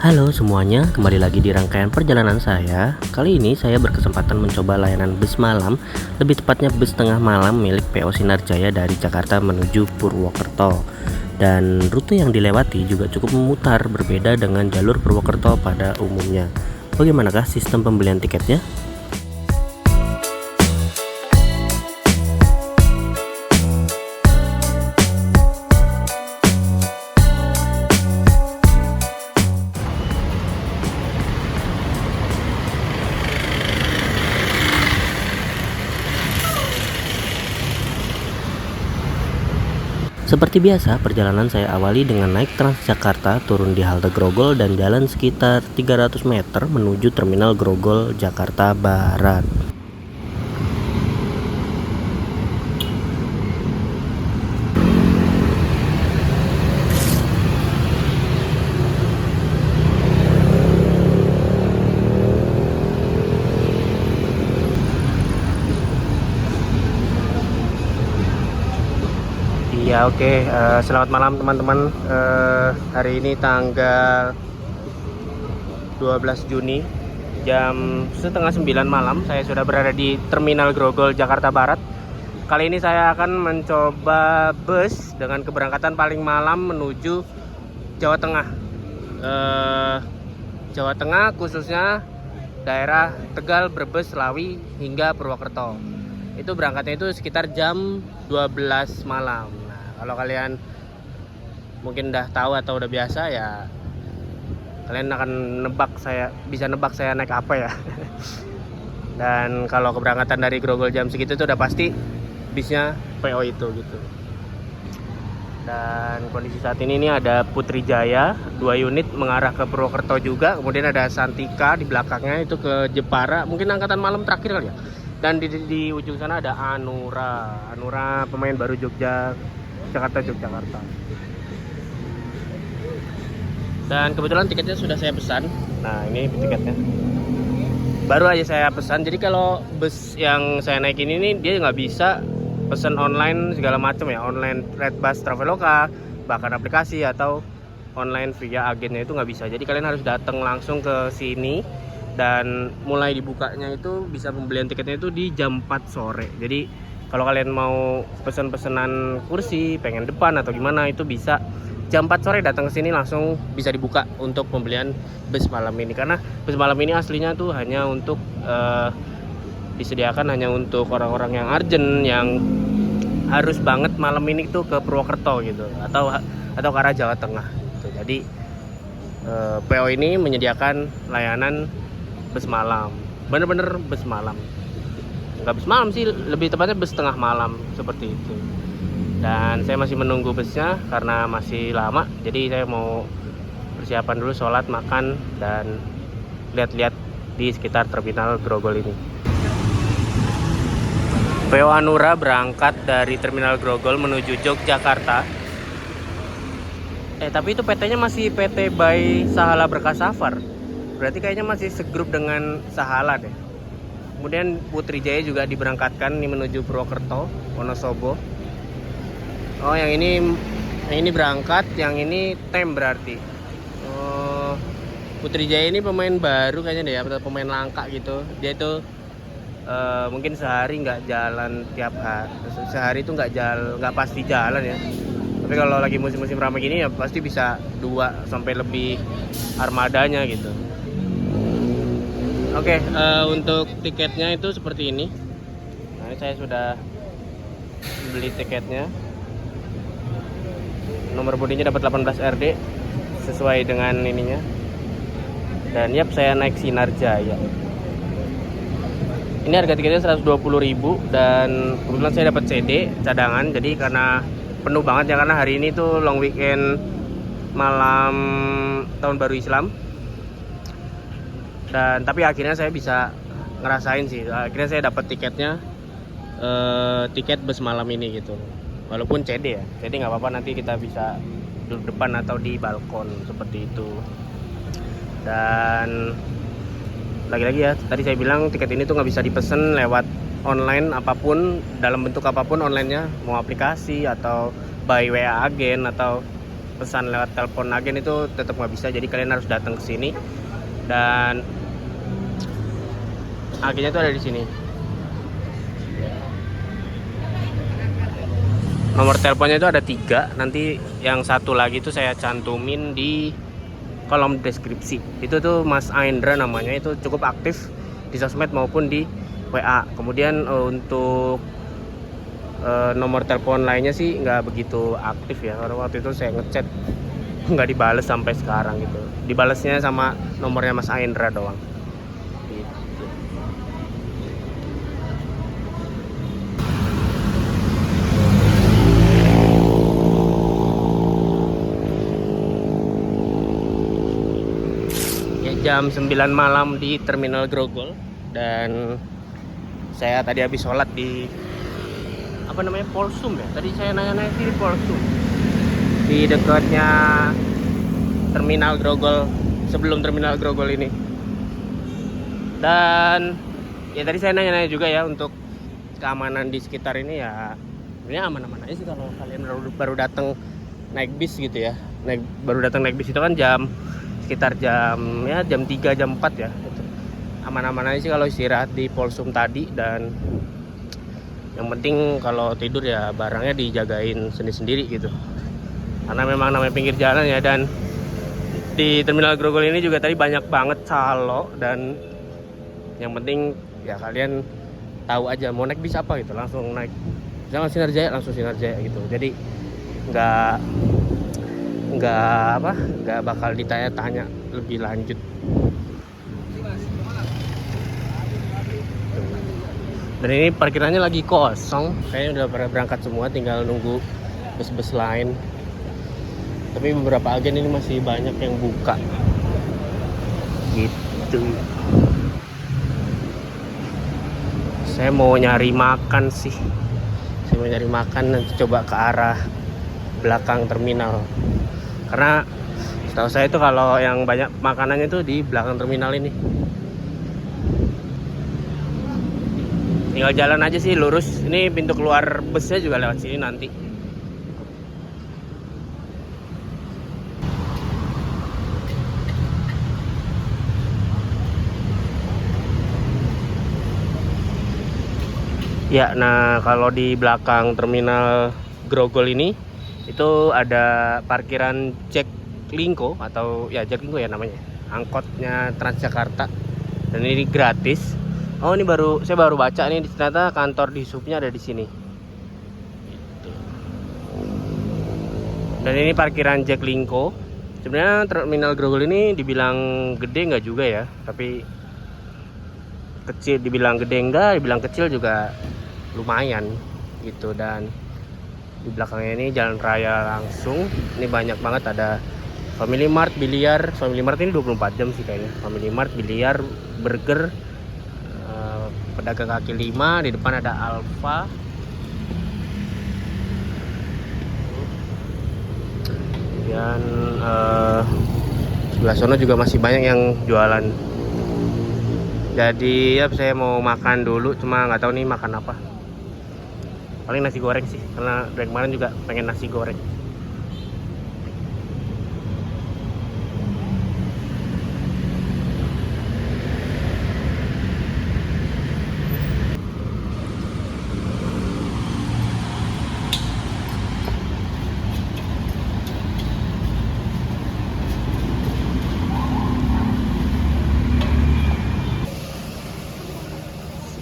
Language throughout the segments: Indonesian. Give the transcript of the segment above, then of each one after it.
Halo semuanya, kembali lagi di rangkaian perjalanan saya. Kali ini saya berkesempatan mencoba layanan bus malam, lebih tepatnya bus tengah malam milik PO Sinar Jaya dari Jakarta menuju Purwokerto. Dan rute yang dilewati juga cukup memutar, berbeda dengan jalur Purwokerto pada umumnya. Bagaimanakah sistem pembelian tiketnya? Seperti biasa, perjalanan saya awali dengan naik Transjakarta, turun di halte Grogol dan jalan sekitar 300 meter menuju Terminal Grogol, Jakarta Barat. Iya, oke. Selamat malam teman-teman. Hari ini tanggal 12 Juni jam setengah 9 malam. Saya sudah berada di Terminal Grogol, Jakarta Barat. Kali ini saya akan mencoba bus dengan keberangkatan paling malam menuju Jawa Tengah. Jawa Tengah khususnya daerah Tegal, Brebes, Lawi hingga Purwokerto. Itu berangkatnya itu sekitar jam 12 malam. Nah, kalau kalian mungkin udah tahu atau udah biasa ya, kalian akan bisa nebak saya naik apa ya. Dan kalau keberangkatan dari Grogol jam segitu itu udah pasti bisnya PO itu gitu. Dan kondisi saat ini ada Putri Jaya 2 unit mengarah ke Purwokerto juga, kemudian ada Santika di belakangnya itu ke Jepara, mungkin angkatan malam terakhir kali ya. Dan di ujung sana ada Anura pemain baru Yogyakarta. Dan kebetulan tiketnya sudah saya pesan. Nah, ini tiketnya baru aja saya pesan. Jadi kalau bus yang saya naikin ini dia nggak bisa pesan online segala macam ya, online Redbus Traveloka, bahkan aplikasi atau online via agennya itu nggak bisa. Jadi kalian harus datang langsung ke sini. Dan mulai dibukanya itu bisa pembelian tiketnya itu di jam 4 sore. Jadi kalau kalian mau pesan-pesanan kursi, pengen depan atau gimana, itu bisa jam 4 sore datang ke sini langsung bisa dibuka untuk pembelian bus malam ini. Karena bus malam ini aslinya tuh hanya untuk disediakan hanya untuk orang-orang yang urgent, yang harus banget malam ini tuh ke Purwokerto gitu, atau ke arah Jawa Tengah gitu. Jadi PO ini menyediakan layanan bus malam, bener-bener bus malam, nggak bus malam sih, lebih tepatnya bus tengah malam seperti itu. Dan saya masih menunggu busnya karena masih lama, jadi saya mau persiapan dulu, sholat, makan, dan lihat-lihat di sekitar Terminal Grogol ini. PO Anura berangkat dari Terminal Grogol menuju Yogyakarta. Tapi itu PT-nya masih PT by Sahala Berkah Safar. Berarti kayaknya masih segrup dengan Sahala deh. Kemudian Putri Jaya juga diberangkatkan nih menuju Purwokerto, Wonosobo. Oh, yang ini berangkat, yang ini tem berarti. Oh, Putri Jaya ini pemain baru kayaknya deh ya, atau pemain langka gitu. Dia itu mungkin sehari nggak jalan tiap hari. Sehari itu nggak pasti jalan ya. Tapi kalau lagi musim-musim ramai gini ya pasti bisa 2 sampai lebih armadanya gitu. Oke, untuk tiketnya itu seperti ini. Nah, saya sudah beli tiketnya. Nomor bodinya dapat 18 RD sesuai dengan ininya. Dan saya naik Sinar Jaya. Ini harga tiketnya 120.000 dan kebetulan saya dapat CD cadangan. Jadi karena penuh banget ya, karena hari ini tuh long weekend malam tahun baru Islam. Dan tapi akhirnya saya bisa ngerasain sih, akhirnya saya dapat tiketnya, tiket bus malam ini gitu. Walaupun CD ya, CD nggak apa-apa, nanti kita bisa duduk depan atau di balkon seperti itu. Dan lagi-lagi ya, tadi saya bilang tiket ini tuh nggak bisa dipesan lewat online apapun, dalam bentuk apapun onlinenya, mau aplikasi atau by WA agen atau pesan lewat telepon agen itu tetap nggak bisa, jadi kalian harus datang ke sini dan agennya tuh ada di sini. Nomor teleponnya itu ada 3, nanti yang satu lagi itu saya cantumin di kolom deskripsi. Itu tuh Mas Aindra namanya, itu cukup aktif di sosmed maupun di WA. Kemudian untuk nomor telepon lainnya sih nggak begitu aktif ya, karena waktu itu saya ngechat nggak dibales sampai sekarang gitu. Dibalesnya sama nomornya Mas Aindra doang. Jam 9 malam di Terminal Grogol, dan saya tadi habis sholat di apa namanya, Polsum ya. Tadi saya nanya-nanya di Polsum, di dekatnya Terminal Grogol, sebelum Terminal Grogol ini. Dan ya tadi saya nanya-nanya juga ya untuk keamanan di sekitar ini, ya sebenarnya aman-aman aja sih kalau kalian baru datang naik bis gitu ya. Baru datang naik bis itu kan sekitar jam 3 jam 4 ya, gitu. Aman-aman aja sih kalau istirahat di Polsum tadi, dan yang penting kalau tidur ya barangnya dijagain sendiri-sendiri gitu, karena memang namanya pinggir jalan ya. Dan di Terminal Grogol ini juga tadi banyak banget calo, dan yang penting ya kalian tahu aja mau naik bis apa gitu, langsung naik, jangan Sinar Jaya, langsung Sinar Jaya gitu. Jadi nggak bakal ditanya-tanya lebih lanjut. Dan ini parkirannya lagi kosong, kayaknya udah pada berangkat semua, tinggal nunggu bus-bus lain. Tapi beberapa agen ini masih banyak yang buka gitu. Saya mau nyari makan sih, nanti coba ke arah belakang terminal. Karena setahu saya itu kalau yang banyak makanannya itu di belakang terminal ini. Tinggal jalan aja sih lurus. Ini pintu keluar busnya juga lewat sini nanti. Ya, nah kalau di belakang terminal Grogol ini itu ada parkiran Jaklingko, atau ya Jaklingko ya namanya, angkotnya Transjakarta, dan ini gratis. Oh, ini saya baru baca nih, ternyata kantor di Subnya ada di sini. Gitu. Dan ini parkiran Jaklingko. Sebenarnya Terminal Grogol ini dibilang gede nggak juga ya, tapi kecil, dibilang gede enggak, dibilang kecil juga lumayan gitu. Dan di belakangnya ini jalan raya langsung. Ini banyak banget, ada Family Mart, biliar. Family Mart ini 24 jam sih kayaknya. Family Mart, biliar, burger, pedagang kaki 5. Di depan ada Alfa. Dan sebelah sana juga masih banyak yang jualan. Jadi ya saya mau makan dulu, cuma nggak tahu nih makan apa. Paling nasi goreng sih, karena dari kemarin juga pengen nasi goreng.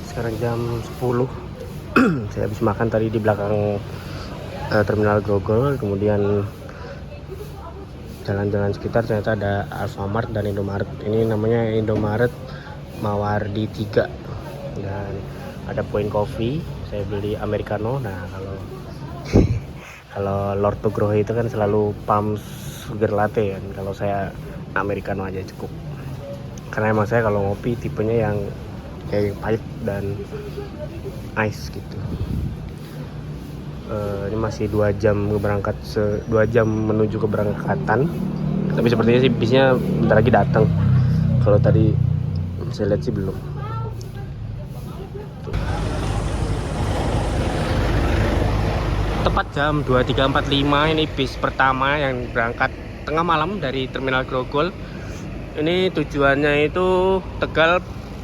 Sekarang jam 10. Saya habis makan tadi di belakang Terminal Grogol, kemudian jalan-jalan sekitar, ternyata ada Alfamart dan Indomaret. Ini namanya Indomaret Mawardi 3, dan ada Point Coffee. Saya beli americano. Nah, kalau Lord Nugroho itu kan selalu pump sugar latte kan. Kalau saya americano aja cukup, karena emang saya kalau ngopi tipenya yang kayak pahit dan ice gitu. Ini masih 2 jam berangkat, 2 jam menuju keberangkatan. Tapi sepertinya sih bisnya bentar lagi datang. Kalau tadi saya lihat sih belum. Tepat jam 23.45 ini bis pertama yang berangkat tengah malam dari Terminal Grogol. Ini tujuannya itu Tegal,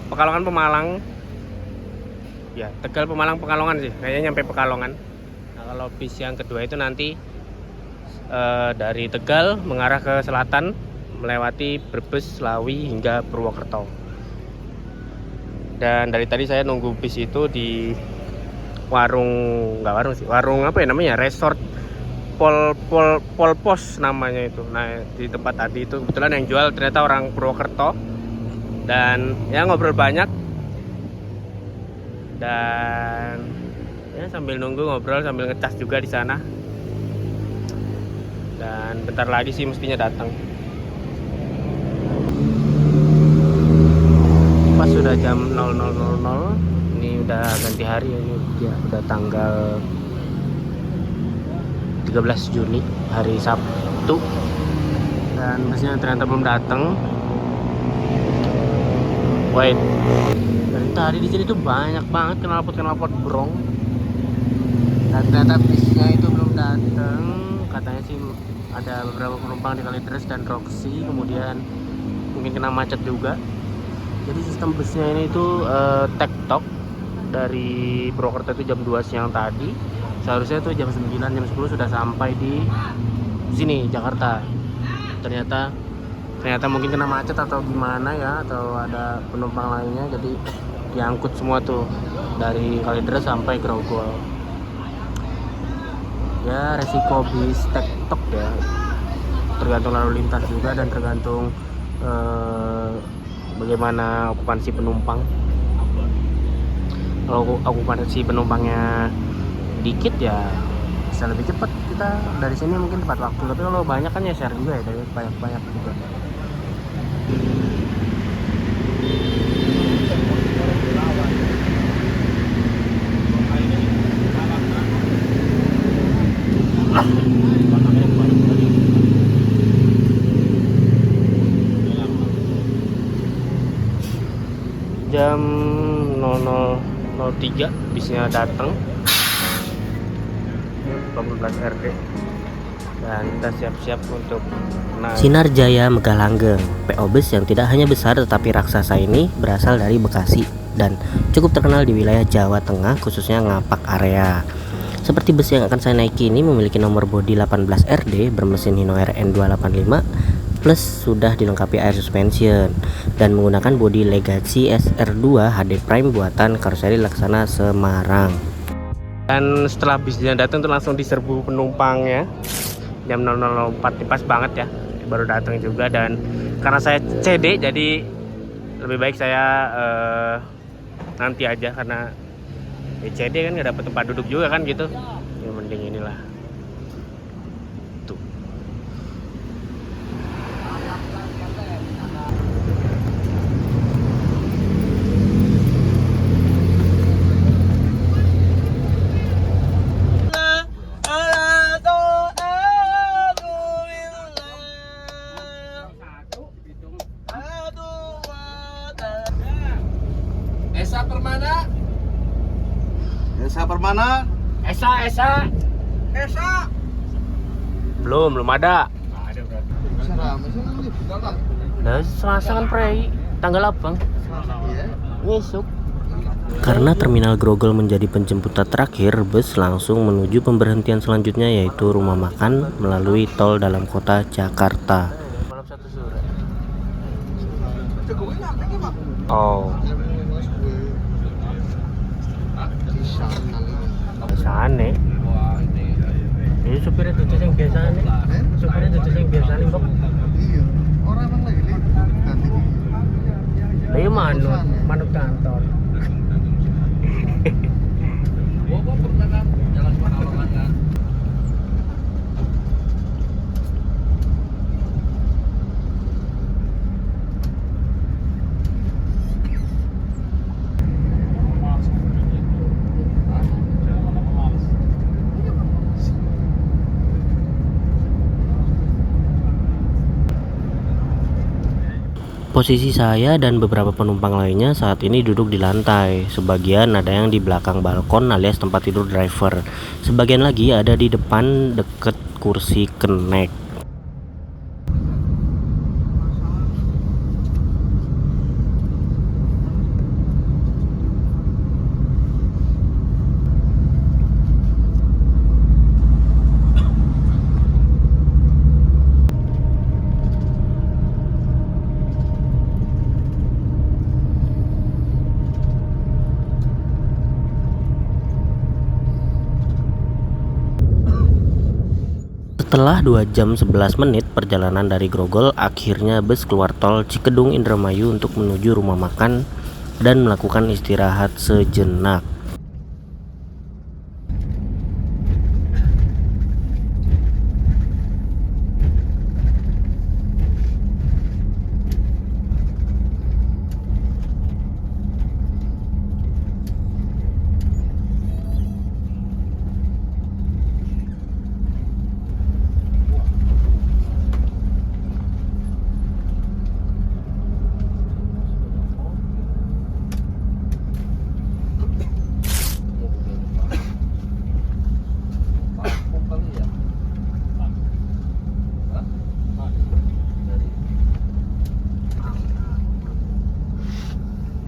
Pekalongan, Pemalang. Ya, Tegal, Pemalang, Pekalongan sih. Kayaknya nyampe Pekalongan. Nah, kalau bis yang kedua itu nanti dari Tegal mengarah ke selatan melewati Brebes, Slawi hingga Purwokerto. Dan dari tadi saya nunggu bis itu di warung apa ya namanya, resort Polpos namanya itu. Nah, di tempat tadi itu kebetulan yang jual ternyata orang Purwokerto, dan ya ngobrol banyak, dan ya sambil nunggu ngobrol sambil ngecas juga di sana. Dan bentar lagi sih mestinya datang. Pas sudah jam 00.00, ini udah ganti hari ya, ini ya udah tanggal 13 Juni, hari Sabtu, dan busnya ternyata belum datang. Wait, dari tadi di sini tuh banyak banget knalpot brong, dan ternyata bisnya itu belum datang. Katanya sih ada beberapa penumpang di Kalideres dan Roxy, kemudian mungkin kena macet juga. Jadi sistem busnya ini tuh tektok dari Purwokerto itu jam 2 siang tadi. Seharusnya tuh jam 9, jam 10 sudah sampai di sini, Jakarta. Ternyata mungkin kena macet atau gimana ya, atau ada penumpang lainnya, jadi diangkut semua tuh dari Kalideres sampai Grogol. Ya, resiko bis tektok ya, tergantung lalu lintas juga dan tergantung bagaimana okupansi penumpang. Kalau okupansi penumpangnya dikit ya bisa lebih cepat kita dari sini mungkin tepat waktu, tapi kalau banyak kan ya share juga ya, dari banyak juga. Jam 00.03 bisnya datang, 18 RD, dan kita siap-siap untuk naik. Sinar Jaya Megah Langgeng, PO Bus yang tidak hanya besar tetapi raksasa ini berasal dari Bekasi dan cukup terkenal di wilayah Jawa Tengah, khususnya Ngapak area. Seperti bus yang akan saya naiki ini memiliki nomor bodi 18 RD bermesin Hino RN285 plus sudah dilengkapi air suspension dan menggunakan bodi Legacy SR2 HD Prime buatan karoseri Laksana Semarang. Dan setelah bisnya datang tuh langsung diserbu penumpangnya jam 00.04, pas banget ya, baru datang juga. Dan karena saya CD jadi lebih baik saya nanti aja, karena ya CD kan nggak dapat tempat duduk juga kan gitu ya, mending inilah tuh. Esa belum ada. Nah, Selasa kan prei tanggal abang besok. Karena Terminal Grogol menjadi penjemputan terakhir, bus langsung menuju pemberhentian selanjutnya yaitu rumah makan melalui tol dalam kota Jakarta. Malam 1 sore. Oh. Biasane. Ini supirnya tuh yang biasane. Supirnya tuh yang biasane, Bok. Iya, orang emang lagi ganti. Lah iya manut kantor. Gua pernah kan jalan Pekalongan kan. Posisi saya dan beberapa penumpang lainnya saat ini duduk di lantai. Sebagian ada yang di belakang balkon alias tempat tidur driver. Sebagian lagi ada di depan deket kursi kenek. Setelah 2 jam 11 menit perjalanan dari Grogol, akhirnya bus keluar tol Cikedung Indramayu untuk menuju rumah makan dan melakukan istirahat sejenak.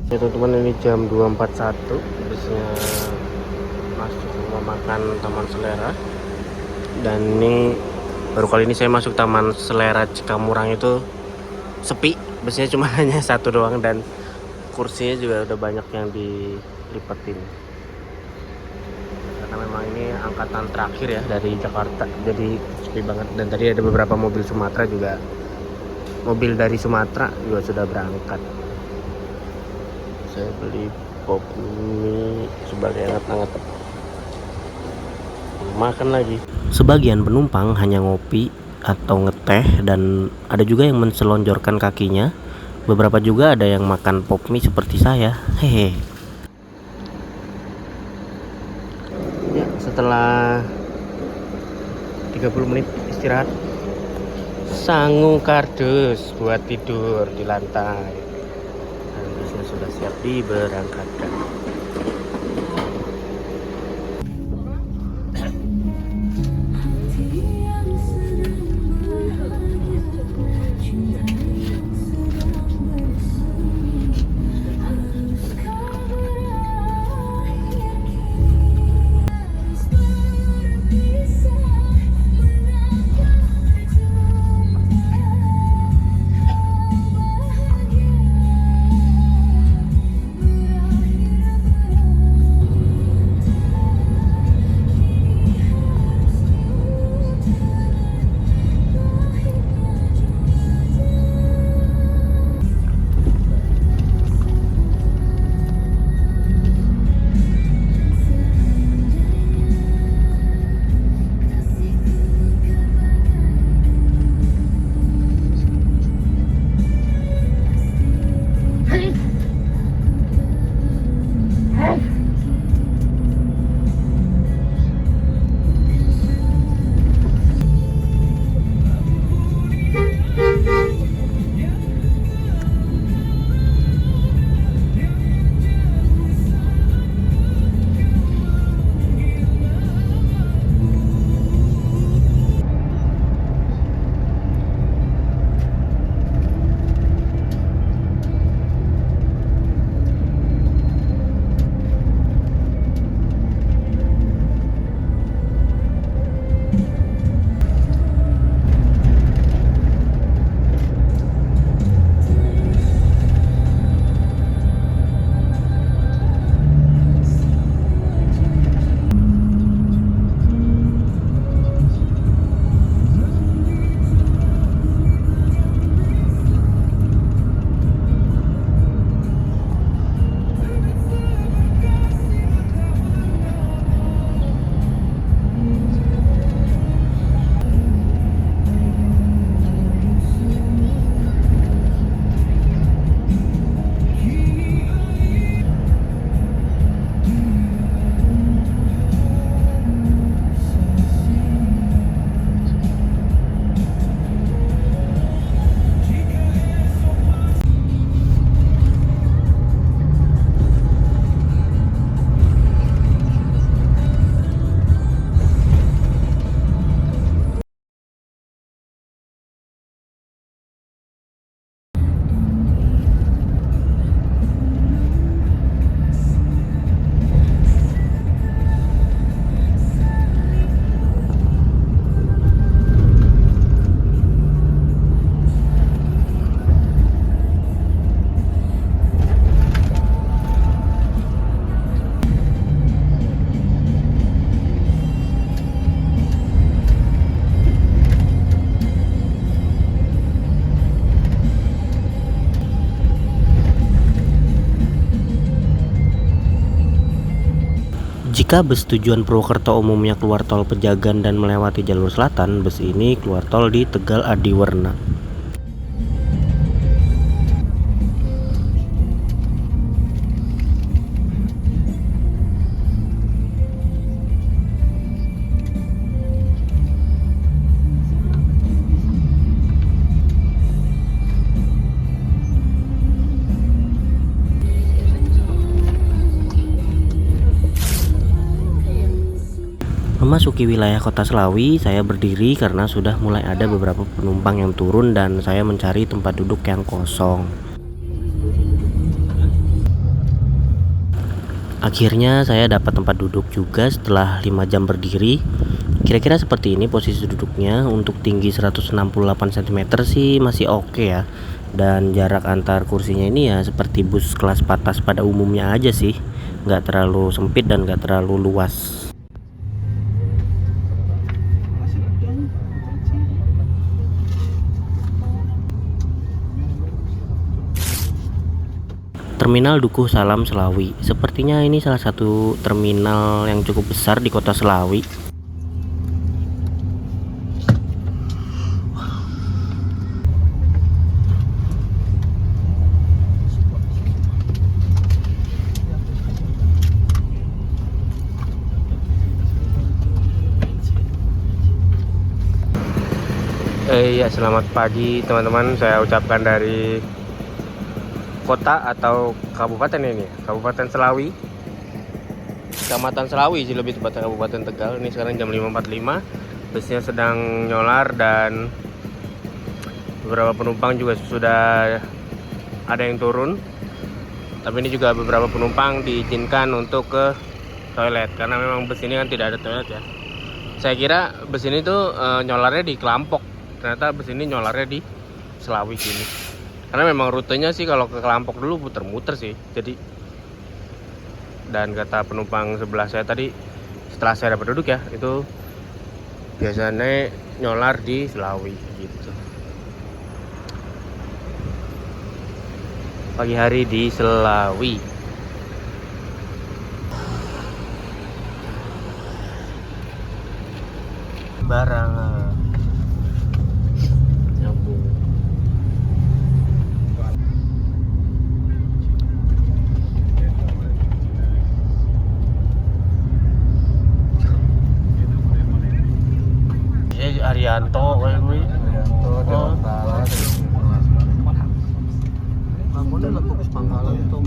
Ya teman-teman, ini jam 2.41, busnya masuk rumah makan Taman Selera. Dan ini baru kali ini saya masuk Taman Selera Cikamurang, itu sepi, busnya cuma hanya satu doang dan kursinya juga udah banyak yang dilipetin. Karena memang ini angkatan terakhir ya dari Jakarta, jadi sepi banget. Dan tadi ada beberapa mobil Sumatera juga, mobil dari Sumatera juga sudah berangkat. Saya beli pop mie sebagai hangat-hangat, makan lagi. Sebagian penumpang hanya ngopi atau ngeteh dan ada juga yang menselonjorkan kakinya. Beberapa juga ada yang makan pop mie seperti saya. Hehe. Ya, setelah 30 menit istirahat, sanggup kardus buat tidur di lantai. Dan busnya sudah siap diberangkatkan. Jika bus tujuan Purwokerto umumnya keluar tol Pejagan dan melewati jalur selatan, bus ini keluar tol di Tegal Adiwerna. Memasuki wilayah kota Selawi, saya berdiri karena sudah mulai ada beberapa penumpang yang turun dan saya mencari tempat duduk yang kosong. Akhirnya saya dapat tempat duduk juga setelah 5 jam berdiri. Kira-kira seperti ini posisi duduknya. Untuk tinggi 168 cm sih masih oke ya. Dan jarak antar kursinya ini ya seperti bus kelas patas pada umumnya aja sih. Nggak terlalu sempit dan nggak terlalu luas. Terminal Dukuh Salam Selawi. Sepertinya ini salah satu terminal yang cukup besar di kota Selawi. Ya, selamat pagi teman-teman. Saya ucapkan dari kota atau kabupaten ini, Kabupaten Selawi, Kecamatan Selawi sih lebih tepatnya, Kabupaten Tegal. Ini sekarang jam 5.45, busnya sedang nyolar dan beberapa penumpang juga sudah ada yang turun. Tapi ini juga beberapa penumpang diizinkan untuk ke toilet karena memang bus ini kan tidak ada toilet ya. Saya kira bus ini tuh nyolarnya di Kelampok, ternyata bus ini nyolarnya di Selawi sini. Karena memang rutenya sih kalau ke Kelampok dulu muter-muter sih. Jadi, dan kata penumpang sebelah saya tadi setelah saya dapat duduk ya, itu biasanya nyolar di Selawi gitu. Pagi hari di Selawi. Barang nyambung. Arianto kayak gue. Oh. Kamu udah fokus Pangkalan tuh.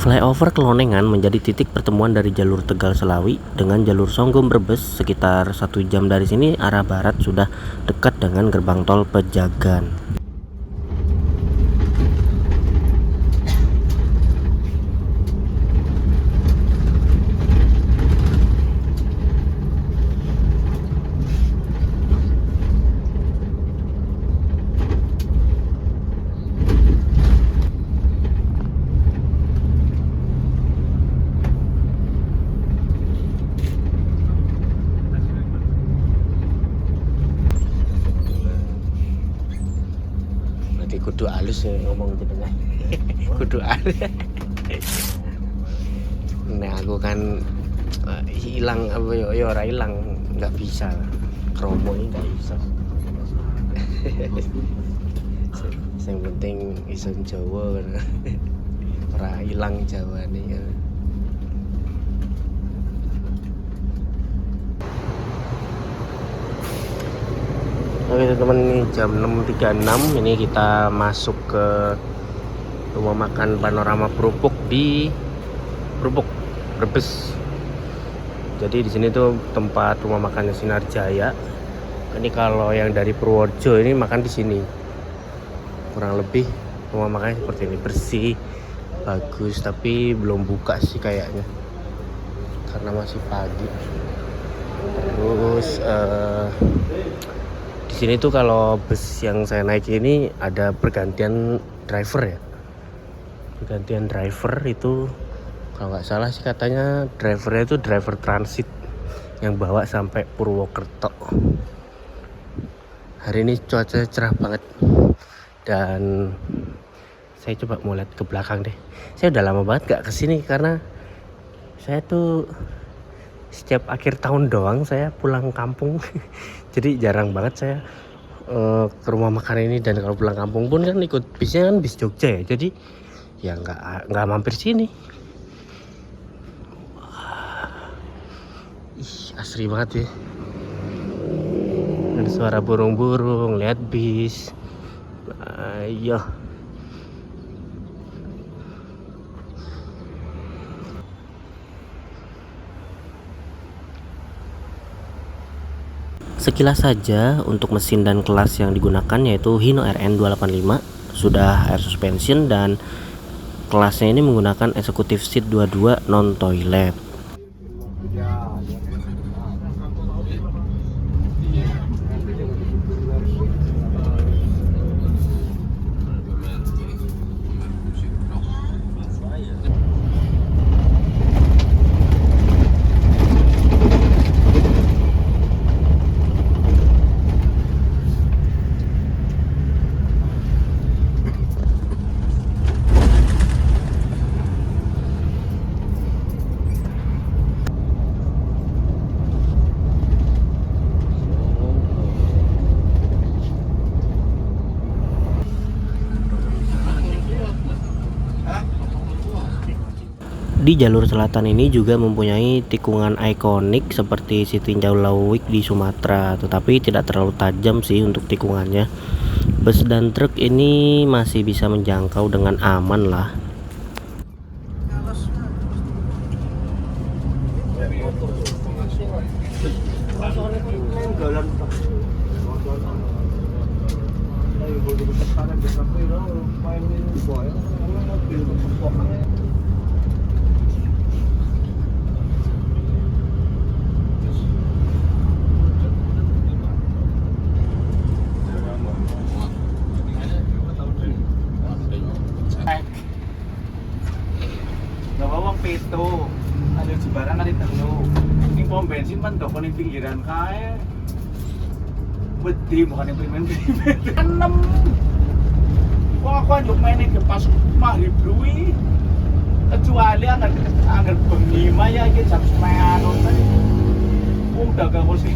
Flyover Kelonengan menjadi titik pertemuan dari jalur Tegal Selawi dengan jalur Songgom Brebes. Sekitar 1 jam dari sini arah barat sudah dekat dengan gerbang tol Pejagan. berarti kudu halus ya ngomong jenengan. Kudu halus. Nah aku kan hilang apa ya ora hilang, nggak bisa. Kromo ini nggak bisa. Yang penting iso Jawa kan. Ora hilang Jawa nih kan. Oke teman-teman, ini jam 6.36. Ini kita masuk ke rumah makan Panorama Prupuk di Prupuk, Brebes. Jadi di sini tuh tempat rumah makannya Sinar Jaya. Ini kalau yang dari Purworejo ini makan di sini. Kurang lebih rumah makannya seperti ini, bersih, bagus, tapi belum buka sih kayaknya. Karena masih pagi. Terus di sini tuh kalau bus yang saya naik ini ada pergantian driver ya. Pergantian driver itu kalau nggak salah sih katanya drivernya itu driver transit yang bawa sampai Purwokerto. Hari ini cuaca cerah banget dan saya coba mau lihat ke belakang deh. Saya udah lama banget gak kesini karena saya tuh setiap akhir tahun doang saya pulang kampung. Jadi jarang banget saya ke rumah makan ini, dan kalau pulang kampung pun kan ikut bisnya kan bis Jogja ya. Jadi ya nggak mampir sini. Ih, asri banget ya. Ada suara burung-burung, lihat bis. Ayo. Sekilas saja untuk mesin dan kelas yang digunakan yaitu Hino RN 285, sudah air suspension dan kelasnya ini menggunakan executive seat 22 non toilet. Di jalur selatan ini juga mempunyai tikungan ikonik seperti Sitinjau Lawik di Sumatera, tetapi tidak terlalu tajam sih untuk tikungannya. Bus dan truk ini masih bisa menjangkau dengan aman lah. Pito, ada sebaran ada telu. Ini pom bensin kan toko ning pinggiran kae. Wedi bukan yang primen-primen. 6. Kok aku anjuk mainin ke pas maghrib dulu. Kecuali anggar bengi maya iki jam 9 tadi. Udah gak mau sih.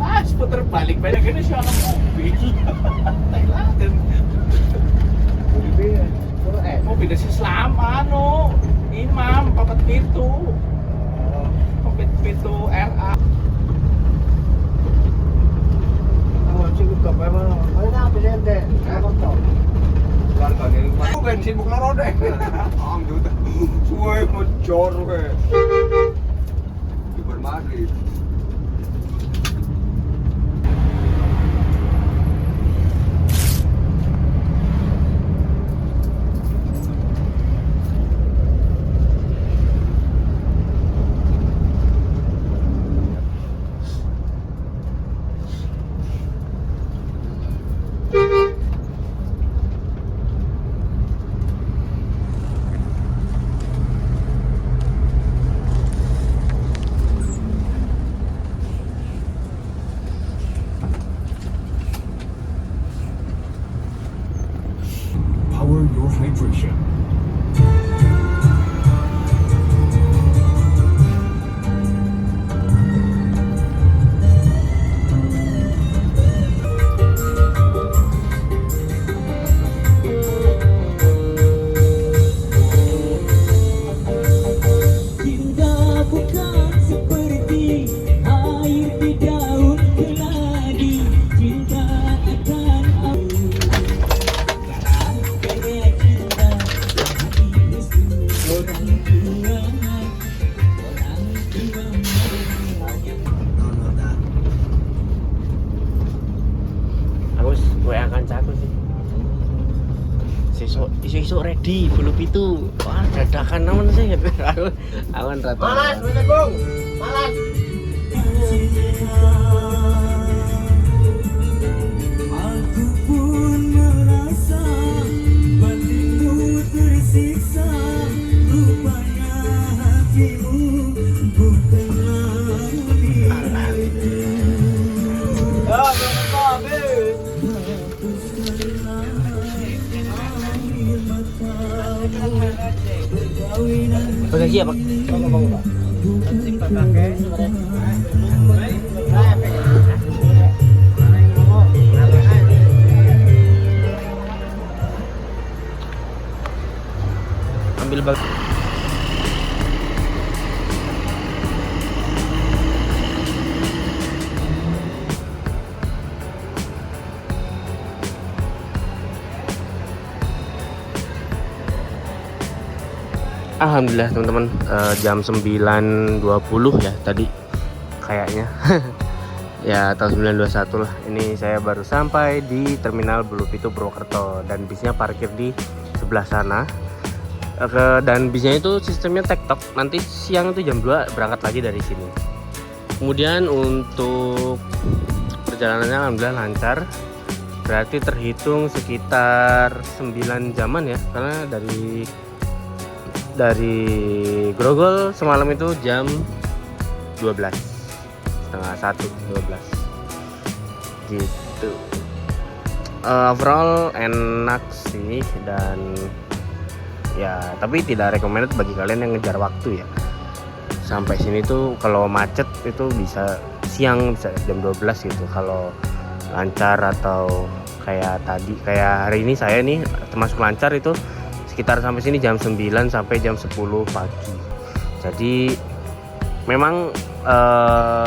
Pas puter balik gini sih ana mobil. Thailand. Mobil dari Islam Imam paket pintu RA. Cukup kabar mana? Mana presente? Apa tuh? Keluarga ini. Aku bensin bukan roda. Anggut. Suwe mojor kayak. Di bermaghrib. your hydration. Cinta bukan seperti air di daun keladi. Cinta akan karena cinta orang tuangan. Aku WA kancaku sih. Isu-isu ready belum itu. Wah, dadakan namun sih. Aku kan rata. Malas, malas. Aku pun merasa batinku tersiksa. Rupanya hatimu bukanlah milikku. Bagasi ya, Pak? Ambil bag. Alhamdulillah teman-teman, jam 9.20 ya tadi kayaknya. Ya tahun 921 lah. Ini saya baru sampai di Terminal Bulupitu Purwokerto dan bisnya parkir di sebelah sana. Dan bisnya itu sistemnya tektok. Nanti siang itu jam 2 berangkat lagi dari sini. Kemudian untuk perjalanannya alhamdulillah lancar. Berarti terhitung sekitar 9 jaman ya, karena dari Grogol semalam itu jam 12:30 gitu. Overall enak sih, dan ya tapi tidak recommended bagi kalian yang ngejar waktu ya. Sampai sini tuh kalau macet itu bisa siang, bisa jam 12 gitu. Kalau lancar atau kayak hari ini saya nih termasuk lancar itu sekitar sampai sini jam 9 sampai jam 10 pagi. Jadi memang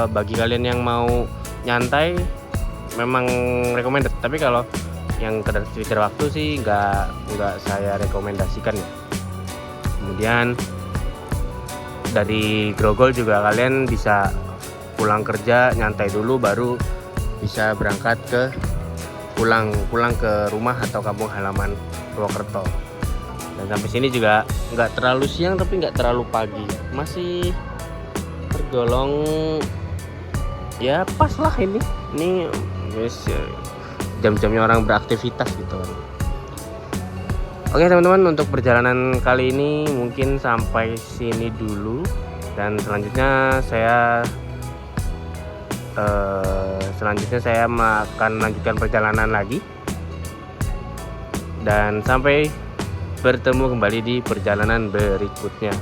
bagi kalian yang mau nyantai memang recommended, tapi kalau yang kejar waktu sih nggak saya rekomendasikan ya. Kemudian dari Grogol juga kalian bisa pulang kerja nyantai dulu, baru bisa berangkat pulang ke rumah atau kampung halaman Purwokerto. Dan sampai sini juga nggak terlalu siang tapi nggak terlalu pagi, masih tergolong ya pas lah ini jam-jamnya orang beraktivitas gitu kan. Oke teman-teman, untuk perjalanan kali ini mungkin sampai sini dulu, dan selanjutnya saya akan melanjutkan perjalanan lagi, dan sampai bertemu kembali di perjalanan berikutnya.